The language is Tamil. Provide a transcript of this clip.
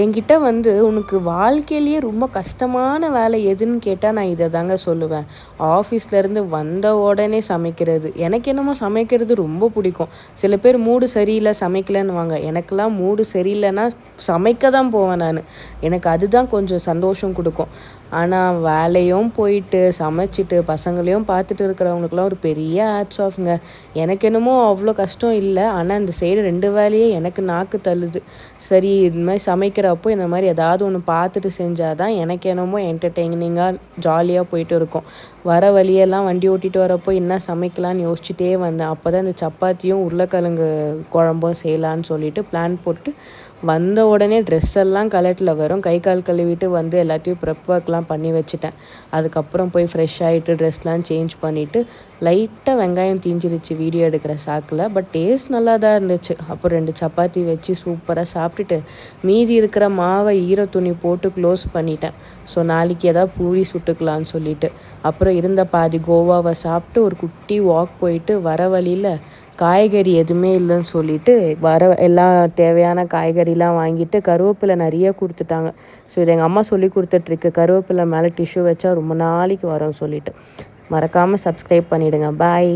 என்கிட்ட வந்து உனக்கு வாழ்க்கையிலேயே ரொம்ப கஷ்டமான வேலை எதுன்னு கேட்டால் நான் இதை தாங்க சொல்லுவேன். ஆஃபீஸ்லேருந்து வந்த உடனே சமைக்கிறது. எனக்கு என்னமோ சமைக்கிறது ரொம்ப பிடிக்கும். சில பேர் மூடு சரியில்லை சமைக்கலன்னுவாங்க. எனக்கெல்லாம் மூடு சரியில்லைன்னா சமைக்க தான் போவேன் நான். எனக்கு அதுதான் கொஞ்சம் சந்தோஷம் கொடுக்கும். ஆனால் வேலையும் போயிட்டு சமைச்சிட்டு பசங்களையும் பார்த்துட்டு இருக்கிறவங்களுக்குலாம் ஒரு பெரிய ஹேட்ஸ் ஆஃப்ங்க. எனக்கு என்னமோ அவ்வளோ கஷ்டம் இல்லை. ஆனால் இந்த சைடு 2 வேலையே எனக்கு நாக்கு தள்ளுது. சரி இது மாதிரி சமைக்கிறப்போ இந்த மாதிரி ஏதாவது ஒன்று பார்த்துட்டு செஞ்சால் தான் எனக்கு என்னமோ என்டர்டெய்னிங்காக ஜாலியாக போயிட்டு இருக்கும். வர வழியெல்லாம் வண்டி ஓட்டிகிட்டு வரப்போ என்ன சமைக்கலான்னு யோசிச்சுட்டே வந்தேன். அப்போ தான் இந்த சப்பாத்தியும் உருளைக்கிழங்கு குழம்பும் செய்யலான்னு சொல்லிட்டு பிளான் போட்டு வந்த உடனே ட்ரெஸ் எல்லாம் கலட்டில் வரும். கை கால் கழுவிட்டு வந்து எல்லாத்தையும் ப்ரெப் ஒர்க்லாம் பண்ணி வச்சுட்டேன். அதுக்கப்புறம் போய் ஃப்ரெஷ் ஆகிட்டு ட்ரெஸ்லாம் சேஞ்ச் பண்ணிவிட்டு லைட்டாக வெங்காயம் தீஞ்சிருச்சு வீடியோ எடுக்கிற சாக்கில். பட் டேஸ்ட் நல்லா தான் இருந்துச்சு. அப்புறம் 2 சப்பாத்தி வச்சு சூப்பராக சாப்பிட்டுட்டு மீதி இருக்கிற மாவை ஈர துணி போட்டு க்ளோஸ் பண்ணிட்டேன். ஸோ நாளைக்கு எதாவது பூரி சுட்டுக்கலான்னு சொல்லிட்டு. அப்புறம் இருந்த பாதி கோவாவை சாப்பிட்டு ஒரு குட்டி வாக் போயிட்டு வர வழியில் காய்கறி எதுவுமே இல்லைன்னு சொல்லிட்டு எல்லா தேவையான காய்கறிலாம் வாங்கிட்டு கருவேப்பிலை நிறைய கொடுத்துட்டாங்க. ஸோ இது எங்கள் அம்மா சொல்லி கொடுத்துட்ருக்கு. கருவேப்பிலை மேலே டிஷ்யூ வச்சா ரொம்ப நாளைக்கு வரும்னு சொல்லிட்டு. மறக்காமல் சப்ஸ்கிரைப் பண்ணிவிடுங்க. பாய்.